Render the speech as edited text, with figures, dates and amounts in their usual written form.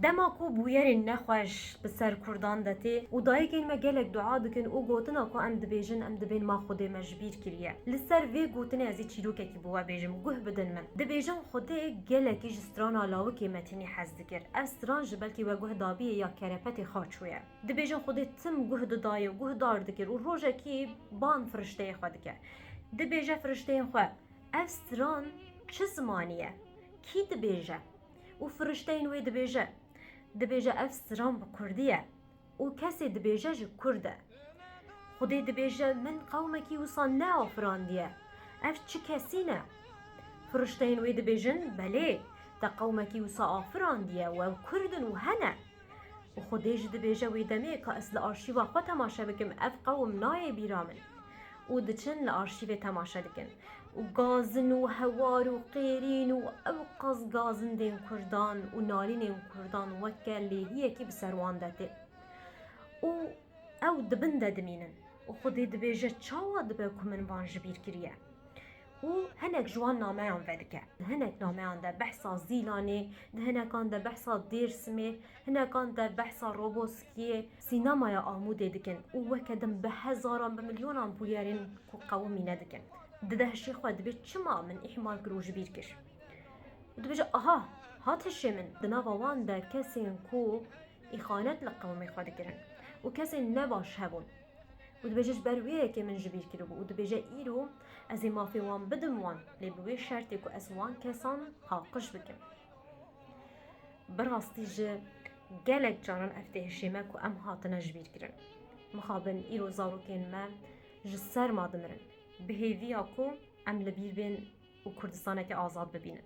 دما کو بویرین نخوش بسر کردان دتی و دایگین ما گلک دعا دکن او گوتنا کو ام دبیجن ام دبین ما خود مجبیر کریه لسر وی گوتنی ازی چیروکه کی بوا بیجم گوه بدن من دبیجن خوده گلکی جستران علاوه که متنی حز دکر استران جبلکی و گوه دابیه یا کرپتی خاچویه دبیجن خوده تم گوه دایه و گوه دار دکر و روژه کی بان فرشته خود دکر دبیجه فرشته خو استران چه زمانیه کی دبیجه و فرشته وی دبیجه دبیجه اف سران بکردیه و کسی دبیجه جه کرده خودی دبیجه من قومکی وصان نه آفراندیه اف چه کسی نه فرشتین وی دبیجن بله تا قومکی وصا آفراندیه و کردن و هنه و خودی جه دبیجه وی دمه که اصل آرشیوا خود تماشا بکم اف قوم نای بیرامن و دچن لارشیو تماشا دکن و گازن و هوار و قیرین و اوقاز گازن دین کردان و نالین کردان وکلی هی کی بسروان دته و او دبن دمینن و خودی دبیجه چاوا دبه کمن وان جبیر کریه و هنک جوان نامهان ودکه هنک نامهان ده بحثا زیلانی ده هنکان ده بحثا دیرسمه هنکان ده بحثا روبوسکیه سینمایا آموده دکن و وکدم به هزاران به میلیونان بویارین کو قومی ندکن ده شی خود به چما من احمال کروج بیر کش و دبیجه آها هاتشه من دنا وان ده کسی کو اخانت لقومی خود کرن و کسی نباش هبون و دبیجش برویه که من جبیر کرو و دبیجه ایرو از ما فی وان بدم وان لی بوی شرطی که از وان کسان حاقش بکم براستی جه گلک جانان افتهشیمه که ام هاتنا جبیر کرن مخابن ایرو زاروکین ما جسر ما دمرن بهیوی اکو ام لبیر بین و کردستانه که آزاد ببینن